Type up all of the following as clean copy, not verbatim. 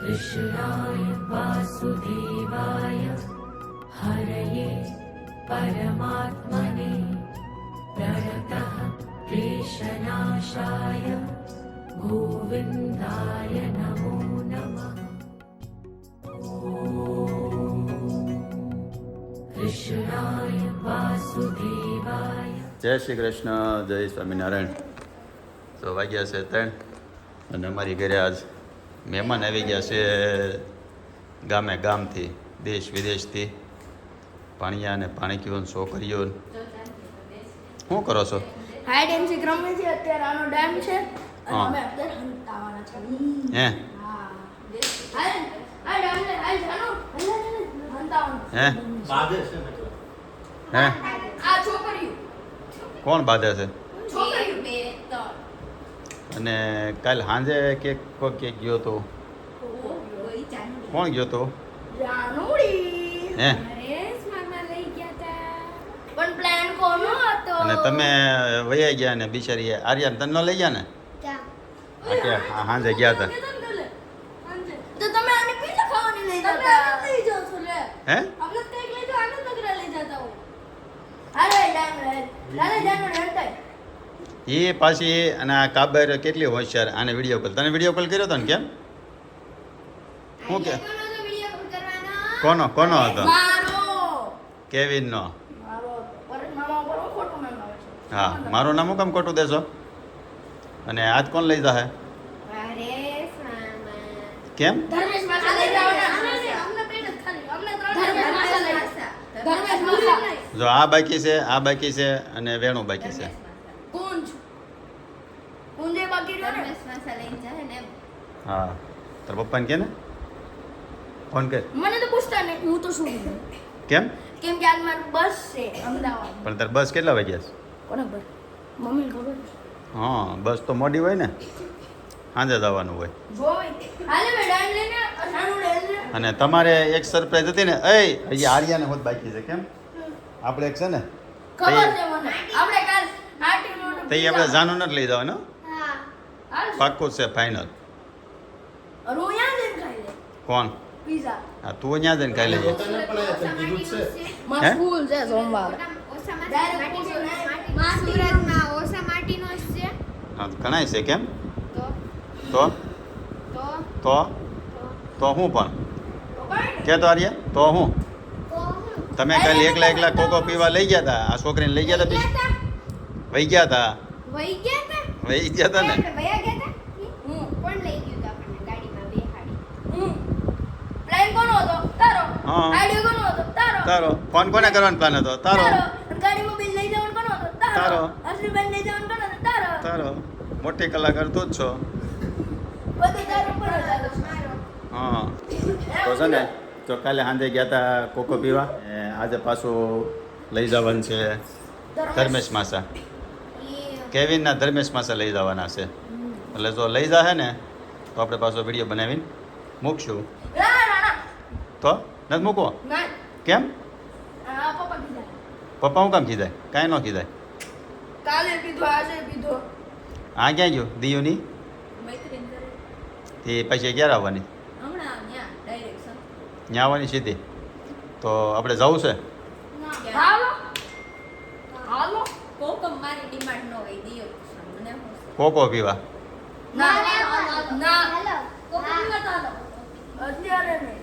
कृष्णाय वासुदेवाय हरये परमात्मने प्रणतः क्लेशनाशाय गोविन्दाय नमो नमः। कृष्णाय वासुदेवाय। જય શ્રી કૃષ્ણ, જય સ્વામિનારાયણ। તો વાગ્યા છે 3 અને અમારી ઘરે આજ મહેમાન આવી ગયા છે ગામથી, દેશ વિદેશથી। પાણીયા અને પાણીકીઓને છોકરીઓ શું કરો છો? હાઈડ એન્ડ સીક રમે છે અત્યારે। આનો ડેમ છે અને અમે અત્યારે હંતાવાના છે। હે હા હાઈડ હાઈડ જાનો હંતાવાનું હે બાધે છે મતલબ હે આ છોકરીઓ કોણ બાંધે છે? છોકરીઓ બે તો અને કાલ સાંજે કોઈ ગયો તો? કોણ ગયો તો? જાનુડી હે નરેશ મામા લઈ ગયા હતા પણ પ્લાન કોનો હતો? અને તમે વયા ગયા ને બિચારી આર્યાન તને ન લઈ ગયા ને? સાંજે ગયા હતા તો તમે આને પીઝા ખાવાની લઈ જતા લઈ જાવ છો લે હે? અમને કેક લઈ જાવ આને નગરા લઈ જતા હો। અરે જાનુડી હંતાય એ પાછી અને આ કાબર કેટલી હોશિયાર, આને વિડીયો કોલ, તને વિડીયો કોલ કર્યો હતો ને? કેમ? શું કે કોનો હતો? મારો કેવિનનો? મારો પર મામા પર ખોટું નામ આવે છે। હા, મારું નામ કેમ ખોટું દેશો? અને આજ કોણ લઈ જાહે? નરેશ મામા કેમ? ધર્મેશ માસા લઈ જાવ ને અમને પેટ જ ખાલી અમને ત્રણ ધર્મેશ માસા લઈ ધર્મેશ માસા જો આ બાકી છે, આ બાકી છે અને વેણુ બાકી છે। કુંજે બાકી રહ્યો ને ધર્મેશ માસા લઈને જાય ને એમ। હા, તારા પપ્પાને કે ને ફોન કર। મને તો પૂછતા નહીં, હું તો શું કીધું કેમ? કેમ કે આજ મારું બસ છે અમદાવાદ। પણ તાર બસ કેટલા વાગ્યા છે? કોને ખબર? મમ્મીને ખબર છે। હા, બસ તો મોડી હોય ને, સાંજે જવાનું હોય। જોઈ હાલે મે ડાઈન લઈને અસાણું લઈને અને તમારે એક સરપ્રાઈઝ હતી ને, હજી આર્યાને હોત બાકી છે। કેમ? આપણે એક છે ને ખબર છે મને આપણે કાલ આટી નોટ તે આપણે જાનું નથી લઈ જવાનું, હા હાલ પાક્કું છે, ફાઇનલ। રોયા જઈને ખાઈ લે કોણ? પીઝા હા, તું અહીંયા જઈને ખાઈ લેજે। તને પણ તને કીધું જ છે માં હે? સ્કૂલ છે સોમવારે સુરતમાં ઓસા માટીનો જ છે હા, ઘણાય છે। કેમ? તો તો તો તો તો હું પણ કે તો આર્યા તો હું તમે કાલે એકલા કોકો પીવા લઈ ગયા હતા, આ છોકરીને લઈ ગયા હતા, વહી ગયા હતા વહી ગયા હતા વહી ગયા હતા ને? આપણે વયા ગયા હતા કોણ લઈ ગયું હતું આપણને ગાડીમાં બેહાડી પ્લાન કોનો હતો? તારો હા. આઈડિયા કોનો હતો? તારો તારો ફોન કોને કરવાનો પ્લાન હતો? તારો ગાડીમાં બિલ લઈ જવાનું કોનો હતો? તારો. તારો અસલી બેન લઈ જવાનું કોનો હતો? તારો તારો મોટી કલાકાર તું જ છો। બધું તારો પર જ હતો। હા, તો છે ને, તો કાલે સાંજે ગયા હતા કોકો પીવા, આજે પાછું લઈ જવાનું છે ધર્મેશ માસા, કેવિનના ધર્મેશ માસા લઈ જવાના છે। એટલે જો લઈ જાહે ને તો આપણે પાછો વિડીયો બનાવીને મૂકશું। ના તો નથી મૂકવો? ના કેમ? આ પપ્પા કીધા પપ્પા હું કામ કીધાય? કાંઈ ન કીધાય? કાલે પીધો આજે પીધો આ ક્યાં ગયો દિયુની? મૈત્રીન ઘરે એ પછી ક્યારે આવવાની? હમણાં ત્યાં ડાયરેક્શન ત્યાં આવવાની સીધી? તો આપણે જવું છે? હાલો હાલો કોકમ મારી ડિમાન્ડ ન હોય દિયો મને હું કોકો પીવા? ના ના હાલો કોકો પીવા તો હાલો અત્યારે નહીં,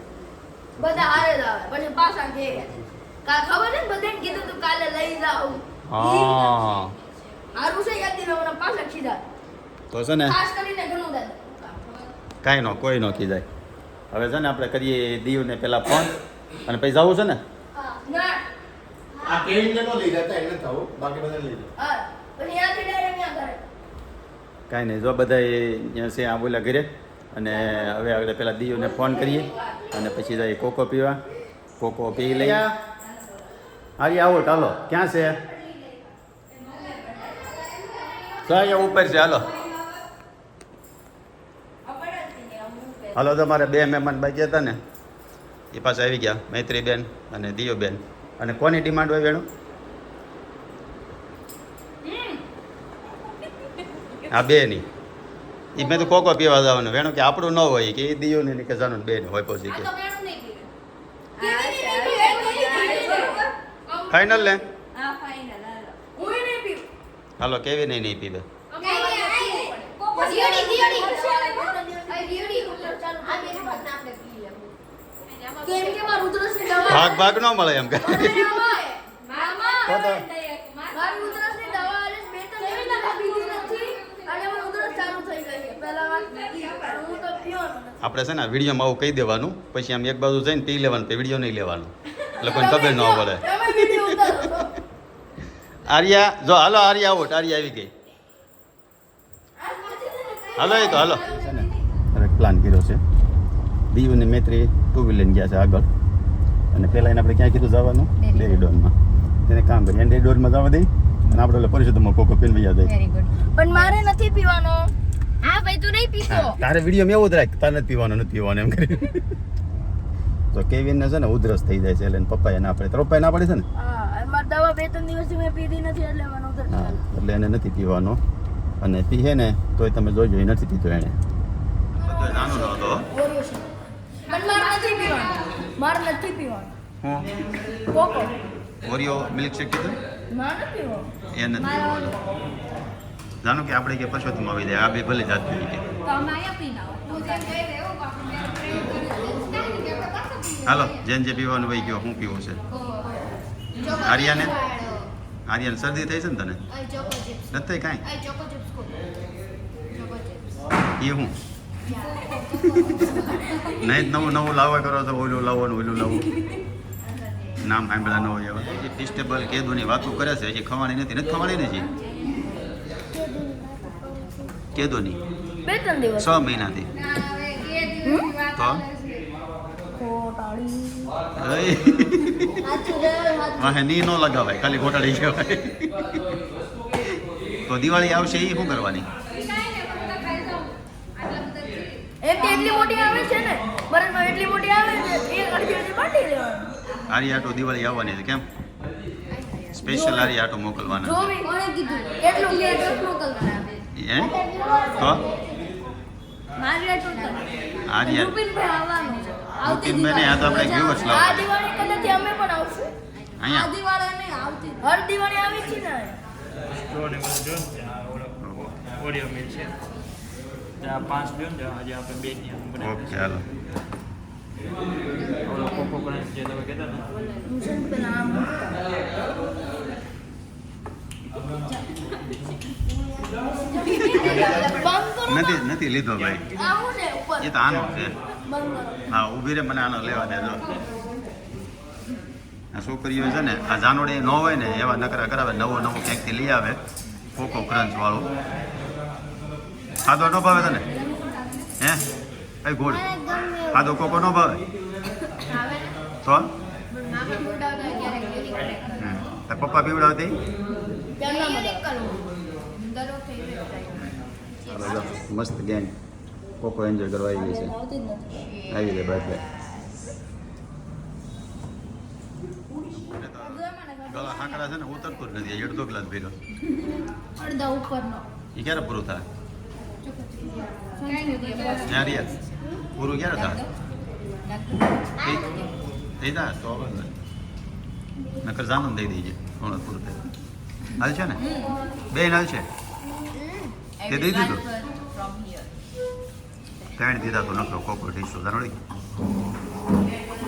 બધા હારે જ આવે પછી પાછા કે કાલ ખબર છે ને બધાને કીધું તું કાલે લઈ જાવ હા, હારું છે યાદ દિન મને પાછા ખીધા તો છે ને ખાસ કરીને ઘણું દાદા કાંઈ ન કોઈ ન કીધાય। હવે છે ને આપણે કરીએ દીવને પહેલાં ફોન, અને પછી જવું છે ને? ના આ કેવીને નો લઈ જતા એને થવું બાકી બધા લઈ જાય હા પછી યાદથી ડાયરેક્ટ ત્યાં કરે કાંઈ નહીં, જો બધા ત્યાં છે આ બોલ્યા ઘરે, અને હવે આપણે પહેલાં દીવને ફોન કરીએ અને પછી જઈએ કોકો પીવા। કોકો પી લઈએ। આવી આવો, ચાલો। ક્યાં છે? તો અહીંયા ઉપર છે, હાલો હાલો। તો મારે 2 મહેમાન બાકી હતા ને, એ પાસે આવી ગયા, મૈત્રી બેન અને દિયો બેન। અને કોની ડિમાન્ડ હોય વેણું? આ બેની એ મેં તો કોકો પીવા જવાનું વેણું કે આપણું ન હોય કે એ દિયોને ને કે જાનું બેન હોય પછી કે આ તો વેણું નહીં પીવે. ફાઇનલ ને હા ફાઇનલ હું નહીં પીવું હાલો કેવી નહીં પીવે કેમ કે મારું ઉધરસની દવા ભાગ ન મળે એમ કે તો તો મારી ઉધરસની દવા આજે 2-3 દિવસ પીધી નથી અને મારું ઉધરસ ચાલુ થઈ ગઈ છે પહેલા વાત હું તો પીવાનો નથી. આપણે છે ને વિડીયોમાં આવું કહી દેવાનું પછી આમ એક બાજુ જઈને પી લેવાનું પછી વિડીયો નહીં લેવાનું એટલે કોઈને ખબર ન પડે તમે વિડિયો ઉતારો તો. આર્યા જો હાલો આર્યા આઉટ આર્યા આવી ગઈ હાલો એ તો હાલો છે ને એક પ્લાન કર્યો છે દીવ ને મૈત્રી 2 વ્હીલર લઈને ગયા છે આગળ અને પહેલા એને આપણે ક્યાં કીધું જવાનું ડેરી ડોનમાં તેને કામ કરી એને ડેરી ડોરમાં જવા દઈ અને આપણે એટલે પરિષદમાં કોકો પીને વયા જાય પણ મારે નથી પીવાનો હા ભાઈ તું નહીં પીતો. તારે વિડીયો એવો જ રાખ તારે નથી પીવાનું એમ કરી તો કેવિનને છે ને ઉધરસ થઈ જાય છે એટલે એના પપ્પાએ ના પડે તારા પપ્પાએ ના પડે છે ને હા મારી દવા 2-3 દિવસથી મેં પીધી નથી એટલે મને ઉધરસ હા ચાલુ. એટલે એને નથી પીવાનો અને પીએ ને તોય તમે જોજો એ નથી પીતો એને નાનો નહોતો ઓરિયો છે પણ મારે નથી પીવાનો મારે નથી પીવાનો હું કોકો ઓરિયો મિલ્કશેક કીધું મારે નથી પીવાનો એ નથી પીવાનો જાણો કે આપણે કે પરસોત્તમ આવી જાય આ બે ભલે જાત પીવી કે તો અમે અહીંયા પી નાખો. તું જેમ કહી દે એવું બાકી મેં પ્રયોગ કર્યો. નહીં કે આપણે પાછા પીએ. હાલો જેન જે પીવાનું હોય કયો હું પીવું છે આર્યાને આર્યાને શરદી થઈ છે ને તને ચોકો ચિપ્સ નથી થઈ કાંઈ ચોકો ચિપ્સ ચોકો ચિપ્સ એ હું નહીં નવું લાવવા કરો તો ઓલું લાવવાનું ઓલું લાવવું નામ સાંભળ્યા ન હોય એવા જે ફિસ્ટેબલ કેદુની વાતો કરે છે હજી ખવાણી નથી ખવાણી નથી કેદુની 2-3 દિવસ 6 મહિનાથી ના હવે કે દિવસની વાત તો? આવે છે. ખોટાડી અય, વાહે ની ન લગાવાય ખાલી ઘોટાડી કહેવાય તો દિવાળી આવશે એ શું કરવાની કાંઈ નહીં, પણ બધા ખાઈ જાઓ. આટલા બધા છે. એક તો એટલી મોટી આવે છે ને બરાબર એટલી મોટી આવે છે એક અડધી બાટી લેવાનું આરી આટો દિવાળી આવવાની છે કેમ સ્પેશિયલ આરી આટો મોકલવાના જોવી કોણે કીધું કેટલું કે કેટલું કલ્પના હે તો મારી આટલું આર્યા રૂપિનભાઈ આવવાનું છે રૂટીન બને આ તો આપણે viewers આ લાવવાના. દિવાળી કદાચ અમે પણ આવશું અહીંયા આ દિવાળી નહીં આવતી હર દિવાળી આવી છે ને જો ને બધું જો ને ત્યાં ઓરિયો મિલ છે ત્યાં 5 લ્યો ને હજી આપણે 2 ત્યાં બનાવી ઓકે હાલો ઓલો કોકો ક્રંચ જે તમે કહેતા ને હું છે ને પેલા આમ બંધ કરો નથી લીધો ભાઈ આવું ને ઉપર એ તો આનો છે બંધ કરો હા ઊભી રે મને આનો લેવા દેજો આ છોકરીઓ છે ને આ જાનોડી ન હોય ને એવા નકરા કરાવે નવો ક્યાંકથી લઈ આવે કોકો ક્રંચ વાળું ખાધો ન ભાવે તને હે કઈ ગોળ ખાધો કોકો ન ભાવે તો મામા બોડાવતા ક્યારેક યુનિક કરે. તાર પપ્પા પીવડાવતી ત્યારના યુનિક મજા કરવું. દરરોજ થઈ જાય. ચાલો જો મસ્ત ગેંગ કોકો એન્જોય કરવા આવી ગઈ છે આવતી જ નથી આવી ગઈ બાદ ગળા હાંકડા છે ને ઉતરતું જ નથી અડધો ગ્લાસ પીલો અડધા ઉપરનો. એ ક્યારે પૂરું થાય કાંઈ નથી. ત્યાં રહ્યા પૂરું ક્યારે થાય થઈ જાય તો હવે નકર જાનું દઈ દઈએ હમણાં પૂરું થાય હાલ છે ને બેન હાલ છે તે દઈ દીધું ત્રણ દીધા તો નકરો કોકો ડીશો જાણોડી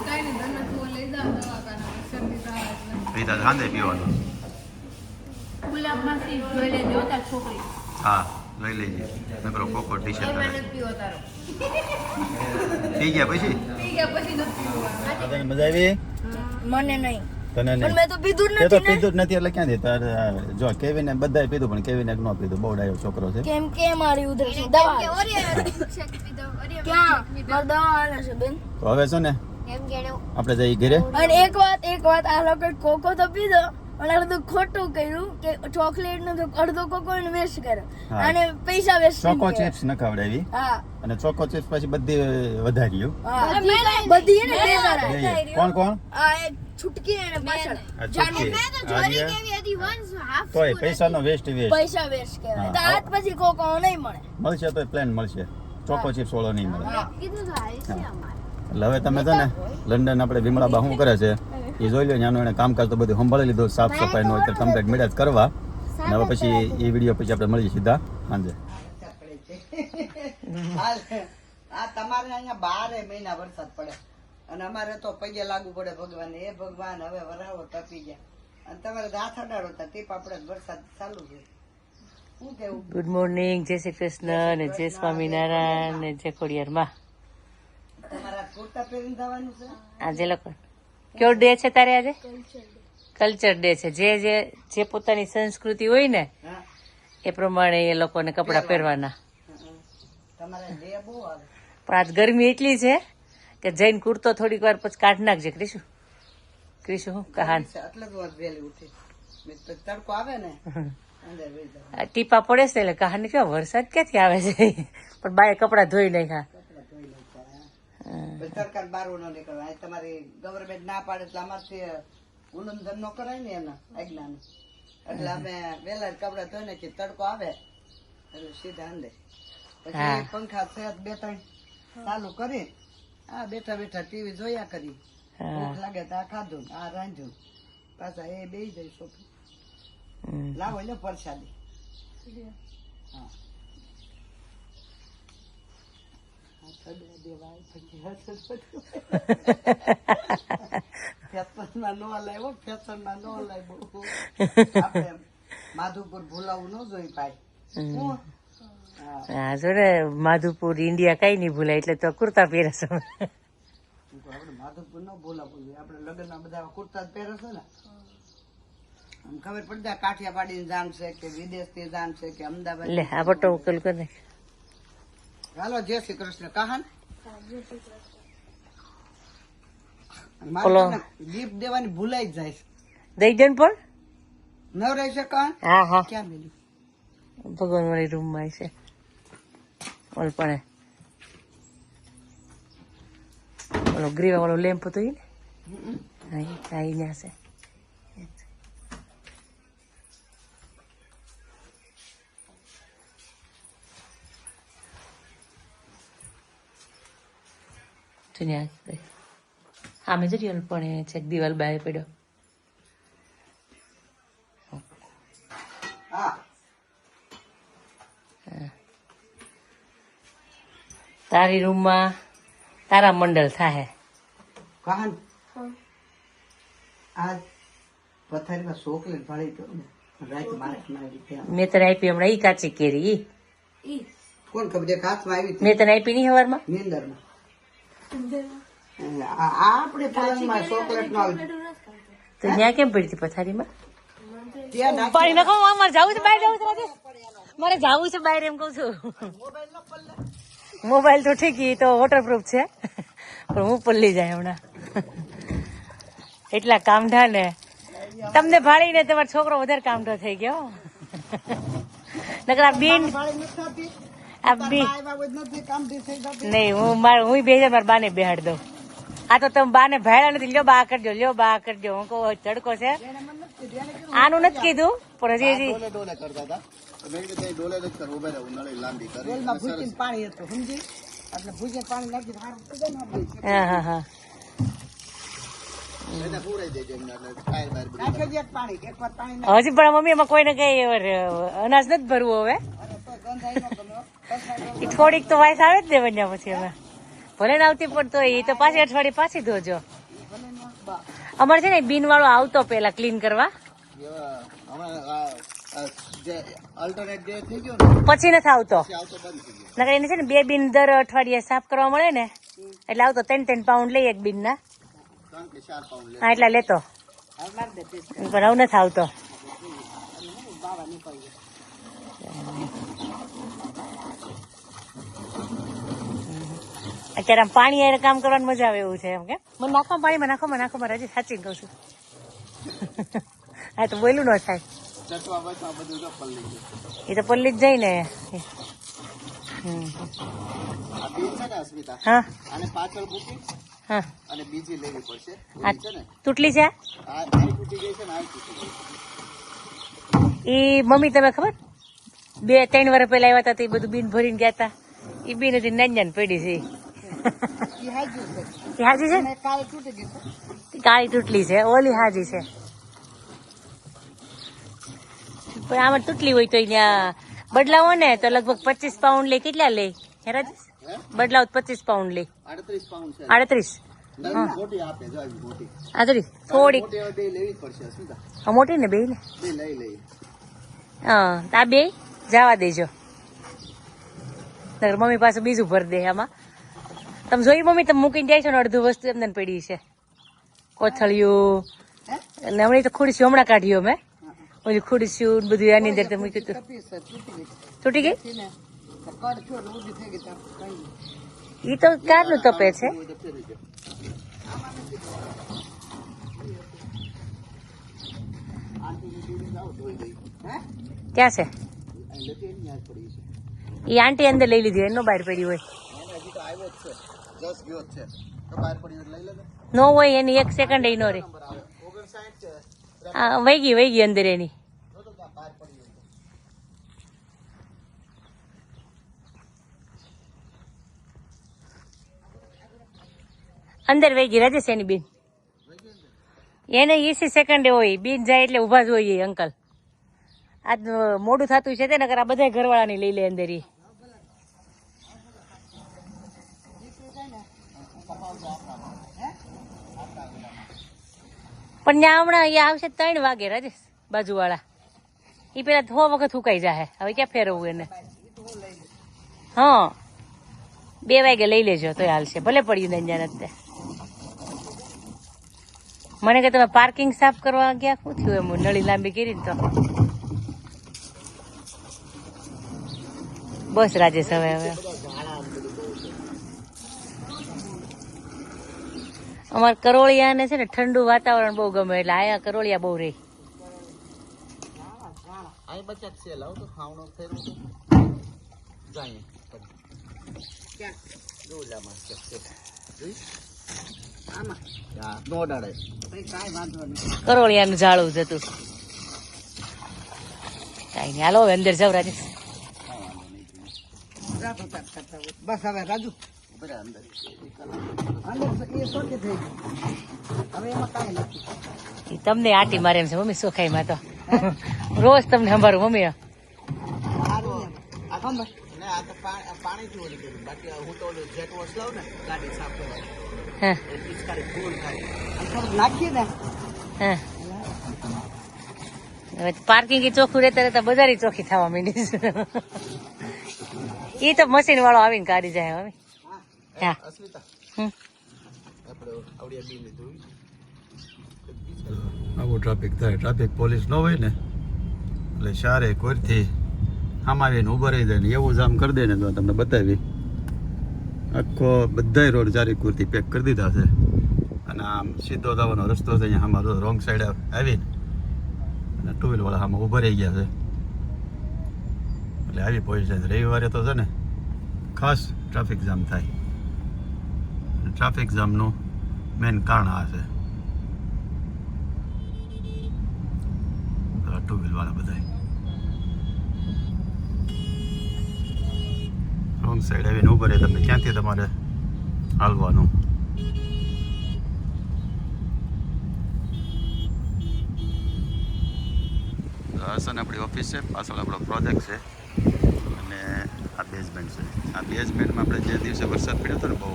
કાંઈ નહીં, ઘરના તું લઈ જાઓ દવાખાને. શરદી તાવ એટલે. દીધા સાંજે પીવાનું ગુલાબમાંથી જોઈ લેજો તાર છોકરી. હા લઈ લેજે નકરો કોકો ડીશો એ મને જ પીવો તારો. પી ગયા પછી પી ગયા પછી નથી પીવું. મજા આવી મને નહીં તને પણ મેં તો પીધું જ તે તો નથી ને. પીધું જ નથી એટલે ક્યાંથી તારે જો કેવીને બધાએ પીધું પણ કેવીને ન પીધું બહુ ડાયો છોકરો છે કેમ કે મારી ઉધરસ દવા કે આવે છે. ઓરિયો શેક પીધો, ઓરિયો ક્યાં શેક પીધો. મારી દવા આવે છે બેન તો હવે છે ને એમ કેડો. આપણે જઈએ ઘરે અને એક વાત આ લોકો કોકો તો પીધો અને અડધું ખોટું કર્યું કે ચોકલેટ નો અડધો કોકો વેસ્ટ કર્યો હા. અને પૈસા વેસ્ટ ચોકો ચિપ્સ ન ખવડાવી હા અને ચોકો ચિપ્સ પછી બધી વધાર્યું હા બધી એને બે કોણ કોણ આ એક છૂટકી અને પાછળ આ જાનું. છૂટકી. મેં તો આ ચોરી રહ્યા. કેવી હતી once half તોય school પૈસાનો હતી. વેસ્ટ વેસ્ટ પૈસા વેસ્ટ કહેવાય. હા. તો આજ પછી કોકો નહીં મળે. મળશે તો પ્લેન મળશે, ચોકો ચિપ્સ વાળો નહીં મળે. હા. કીધું તો આવી છે અમારે. એટલે હવે તમે છે ને લંડન આપણે વિમળાબા શું કરે છે એ જોઈ લો. ત્યાંનું એને કામકાજ તો બધું સંભાળી લીધું, સાફ સફાઈનું એટલે કમ્પ્લીટ મળ્યા જ કરવા. અને હવે પછી એ વિડીયો પછી આપણે મળીએ સીધા સાંજે. આ તમારે અહીંયા 12 મહિના વરસાદ પડે અને અમારે તો પગે લાગુ પડે ભગવાન. એ ભગવાન હવે વરાવો તપી ગયા અને તમારે હાથ અડાડો હતા ટીપા પડે વરસાદ ચાલુ છે. શું કેવું? ગુડ મોર્નિંગ, જય શ્રી કૃષ્ણ ને જય સ્વામિનારાયણ ને જય ખોડિયારમાં. તમારા કુર્તા પહેરીને જવાનું છે? આજે લોકો કયો ડે છે તારે? આજે કલ્ચર ડે છે. જે પોતાની સંસ્કૃતિ હોય ને હા. એ પ્રમાણે એ લોકોને કપડાં પહેરવાના. તમારે ડે બહુ આવે. પણ આજ ગરમી એટલી છે કે જઈને કુર્તો થોડીક વાર પછી કાઢ નાખજે. ક્રિશુ હું કહાન એટલે જ વાત વહેલી ઉઠી. તડકો આવે ને અંદર વહી જાવ. આ ટીપા પડે છે એટલે કહાન કેવા વરસાદ ક્યાંથી આવે છે. પણ બાએ કપડાં ધોઈ નાખ્યા. કપડાં ધોઈ નાખ્યા. સરકાર બહાર ન નીકળવા. અહીં તમારી ગવર્મેન્ટ ના પાડે એટલે અમારથી ઉલ્લંઘન ન કરાય ને એના આજ્ઞાનું. એટલે અમે વહેલા કપડા ધોઈ નાખીએ. તડકો આવે એટલે સીધા અંદર. પછી પંખા છે 2-3 ચાલુ કરી આ બેઠા બેઠા ટીવી જોયા કરી. ભૂખ લાગે તો આ ખાધું, આ રાંધ્યું, પાછા એ બેસી જાય સોફી. લાવો લો પ્રસાદી. હા. ફેશનમાં નો લાવ્યો, ફેશનમાં નો લાવ્યો. આપણે માધુપુર ભૂલાવું ન જોઈ પાય. હા જો ને માધુપુર ઇન્ડિયા કઈ નહીં ભૂલાય એટલે તો કુર્તા પહેરે છે. આપણે માધુપુર ન ભૂલાવું જોઈએ. આપણે લગ્નમાં બધા કુર્તા જ પહેરે છે ને. આમ ખબર પડી જાય કાઠિયાવાડી જાન છે કે વિદેશ થી જાન છે કે અમદાવાદ. લે આ પટ્ટો ઉકેલ કર નાખ. હાલો જય શ્રી કૃષ્ણ. કહાન બોલો. ગિફ્ટ દેવાની ભૂલાઈ જ જાય છે. દઈ દે ને પણ. ન રહી છે કહાન. હા હા ક્યાં મેલ્યું? ભગવાન વાળી રૂમમાં છે. ઓલ પણ ઓલો ગ્રીવા વાળો લેમ્પ હતો ઈ ને. હા ઈ ન્યા છે. હા મેં જરી ઓલ પણ છે દિવાલ બહાર પડ્યો. હા તારી રૂમમાં તારા મંડળ થાય. કહાન આજ પથારીમાં ચોકલેટ ભાળી ગયો ને રાત માણસ મારી ત્યાં. મેં તને આપી હમણાં ઈ કાચી કેરી. કોણ ખબર છે કાચમાં આવી મેં તને આપી નહીં હવારમાં. નીંદરમાં આપણે પલંગમાં ચોકલેટ નો આવી. તો ત્યાં કેમ પડી હતી પથારીમાં? ત્યાં નાખી પાણી નાખો. મારે જવું છે બહાર, જવું છે રાજેશ. મારે જવું છે બહાર એમ કઉ છું. મોબાઈલ તો ઠીક ઈ તો વોટરપ્રૂફ છે પણ હું પલ્લી જાય હમણાં. એટલા કામઢા ને તમને ભાળીને તમારો છોકરો વધારે કામઢો થઈ ગયો. નકર આ બીન આ બી નહીં હું બે મારા બાને બેહાડ દઉં. આ તો તમે બાને ભાડ્યા નથી. લ્યો બા કરજો, લ્યો બા કરજો. હું કહું તડકો છે આનું નથી કીધું પણ હજી ડોલે કરતા હતા. મેં કીધું ડોલે નથી કરવું, ઉભા રહો, ઉનાળી લાંબી કરી. ડોલમાં ભૂકીને પાણી હતું સમજી. એટલે ભૂજે પાણી નાખી સારું થઈ જાય ને. હા હા હા એને ફોડાઈ દેજો એમને એટલે ટાયર બાર બધી. નાખી દે પાણી. એકવાર પાણી હજી પણ મમ્મી એમાં કોઈને કઈ અનાજ નથી ભરવું હવે. એ થોડીક તો વાઇસ આવે જ ને બન્યા પછી હવે ભલે ને આવતી પણ તો એ તો પાછી અઠવાડિયે પાછી ધોજો. અમારે છે ને બીન વાળો આવતો પેલા ક્લીન કરવા, અલ્ટરનેટ ડે થઈ ગયો ને પછી નથી આવતો. પછી આવતો બંધ થઈ ગયો. નકર એને છે ને 2 બીન દર અઠવાડિયે સાફ કરવા મળે ને એટલે આવતો 3 પાઉન્ડ લઈ એક બીન ના. 3 કે 4 પાઉન્ડ લે. હા એટલા લેતો પણ હવે નથી આવતો. અત્યારે આમ પાણી હારે કામ કરવાની મજા આવે એવું છે એમ કે મને નાખો પાણીમાં, નાખો હજી સાચી કહું છું. હા તો બોલું ન થાય. ચટવા બચવા બધું તો પલ્લી ગયું. એ તો પલ્લી જ જાય ને. આ બીજ છે ને અસ્મિતા, હા આને પાછળ મૂકી હા અને બીજી લેવી પડશે આ છે ને તૂટલી છે આ તૂટી ગઈ છે ને આ તૂટી ગઈ છે. એ મમ્મી તમે ખબર 2-3 વર્ષ પહેલા આવ્યા હતા તે બધું બીન ભરીને ગયા હતા એ બીન હજી નાની પડી છે ઈ હાજુ છે એ હાજી છે અને કાલે તૂટી ગઈ છે કાળી તૂટલી છે ઓલી હાજી છે પણ આમાં તૂટલી હોય તો અહીંયા બદલાવો ને તો લગભગ 25 પાઉન્ડ લે કેટલા લે હેરાજ બદલાવ 25 પાઉન્ડ લે 38 પાઉન્ડ છે 38 નાની મોટી આપે જો આવી મોટી આદરી થોડીક મોટી હવે બે લેવી જ પડશે અસ્મિતા હા મોટી ને બે ને બે લઈ લઈએ હા આ બે જવા દેજો નગર મમ્મી પાસે બીજું ભર દે આમાં તમે જોઈ મમ્મી તમે મૂકીને જાય છો ને અડધું વસ્તુ એમને પડી છે કોથળિયું અને હમણાં તો ખુરશી હમણાં કાઢ્યો મેં ઓલી ખુરશીયું બધું એની અંદર મૂક્યું હતું તપી છે તૂટી તૂટી ગઈ ગઈ ને કડ છો ને ઊભી થઈ ગઈ ત્યાં કઈ એ તો ક્યારનું તપે છે તો ફેરી ગયો આંટીની બીડી લાવો ધોઈ દઈ હે ક્યાં છે અહીં લેતી એની યાદ પડી છે એ આંટી અંદર લઈ લીધી એનો બહાર પડી હોય એને હજી તો આવ્યો જ છે જસ ગયો જ છે તો બહાર પડી હોય લઈ લેજો નો હોય એની 1 સેકન્ડ નો રે નંબર આવે 59 છે હા વહી ગઈ અંદર એની જો તો બહાર પડી હોય અંદર વહી ગઈ રાજેશ એની બેન એને 20 સેકન્ડ હોય બેન જાય એટલે ઉભા જ હોય એ અંકલ આજ મોડું થતું છે તે નકર આ બધા ઘરવાળાની લઈ લે અંદર એ પણ ત્યાં હમણાં અહીંયા આવશે 3 વાગે રાજેશ બાજુવાળા એ પેલા 6 વખત હુકાઈ જાય હવે ક્યાં ફેરવવું એને હા 2 વાગે લઈ લેજો તોય હાલશે ભલે પડ્યું ને ત્યાં અત્યારે મને કે તમે પાર્કિંગ સાફ કરવા ગયા શું થયું એમ નળી લાંબી કરી ને તો બસ રાજેશ હવે અમારે કરોળિયા ને છે ને ઠંડુ વાતાવરણ બહુ ગમે એટલે આયા કરોળિયા બહુ રહી અહીં બચત છે લાવ તો ખાવણો ફેરવું તો જાય ક્યાં રોજામાં છે જોઈ આમાં હા નો ડાળે ભાઈ કાંઈ વાંધો નહીં કરોળિયાનું ઝાડું જ હતું કાંઈ નહીં હાલો હવે અંદર જાવ રાજેશ રાખો તાર કરતા હોય. બસ હવે રાજુ બરાબર અંદર અંદર એ સોટી થઈ ગઈ હવે એમાં કાંઈ નથી ઈ તમને આટી મારે એમ છે મમ્મી સોખાઈમાં તો રોજ તમને સંભાળું મમ્મી સારું ને આ ખબર ને આ તો પાણીથી ઓલી કર્યું બાકી હું તો ઓલું જેટ વોશ લાવું ને ગાડી સાફ કરવા હા એ પિચકારી ફૂલ થાય અને થોડું નાખીએ ને હા હવે પાર્કિંગ ચોખ્ખું રહેતા રહેતા બજારી ચોખ્ખી થવા માંડી એ તો મશીન વાળો આવીને કાઢી જાય મમ્મી હા અસ્મિતા હમ આપણે આવડિયા બી લીધું આવું ટ્રાફિક થાય ટ્રાફિક પોલીસ ન હોય ને એટલે સારે કોઈથી આમ આવીને ઊભા રહી જાય ને એવું જામ કરી દે ને તો તમને બતાવી આખો બધાય રોડ ચારે કુરથી પેક કરી દીધા છે અને આમ સીધો જવાનો રસ્તો છે અહીંયા આમાં રોંગ સાઈડ આવીને અને ટુ વ્હીલવાળા આમાં ઊભા રહી ગયા છે એટલે આવી પોઝિશન રવિવારે તો છે ને ખાસ ટ્રાફિક જામ થાય ટ્રાફિક જામનું મેઇન કારણ આ છે ટુ વ્હીલવાળા બધા રોંગ સાઈડ આવીને ઊભા રહે તમને ક્યાંથી તમારે હાલવાનું આ છે ને આપણી ઓફિસ છે પાછળ આપણો પ્રોજેક્ટ છે અને આ બેઝમેન્ટ છે આ બેઝમેન્ટમાં આપણે જે દિવસે વરસાદ પડ્યો હતો ને બહુ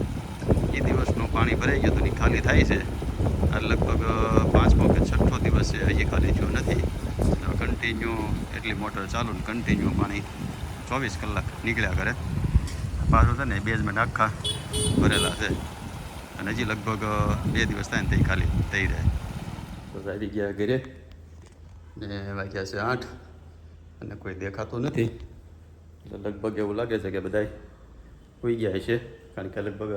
એ દિવસનું પાણી ભરાઈ ગયું હતું ને ખાલી થાય છે આ લગભગ 5મો કે 6ઠો દિવસ છે હજી ખાલી થયું નથી કન્ટિન્યુ એટલી મોટર ચાલુ ને કન્ટિન્યુ પાણી 24 કલાક નીકળ્યા કરે પાછું છે ને બેઝમેન્ટ આખા ભરેલા છે અને હજી લગભગ 2 દિવસ થાય ને તે ખાલી થઈ જાય તો આવી ગયા ઘરે ને વાગ્યા છે 8 અને કોઈ દેખાતું નથી એટલે લગભગ એવું લાગે છે કે બધાય સૂઈ ગયા છે કારણ કે લગભગ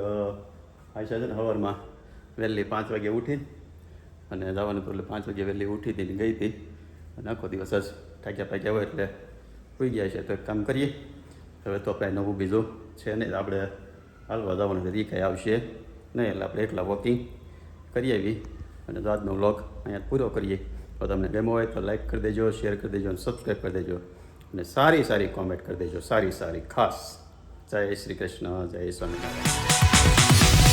આશા છે ને સવારમાં વહેલી 5 વાગે ઉઠી અને જવાનું તો એટલે 5 વાગે વહેલી ઉઠી હતી ને ગઈ હતી અને આખો દિવસ જ થાક્યા પાક્યા હોય એટલે સૂઈ ગયા છે તો એક કામ કરીએ હવે તો આપણે નવું બીજું છે ને આપણે હાલવા જવાનું છે એ કાંઈ આવશે નહીં, એટલે આપણે એકલા વોકિંગ કરી આવી અને તો આજનો વ્લોગ અહીંયા પૂરો કરીએ. તો તમને ગમ્યો હોય તો લાઈક કરી દેજો, શેર કરી દેજો અને સબસ્ક્રાઈબ કરી દેજો અને સારી સારી કોમેન્ટ કરી દેજો, સારી સારી ખાસ. જય શ્રી કૃષ્ણ, જય સ્વામિનારાયણ.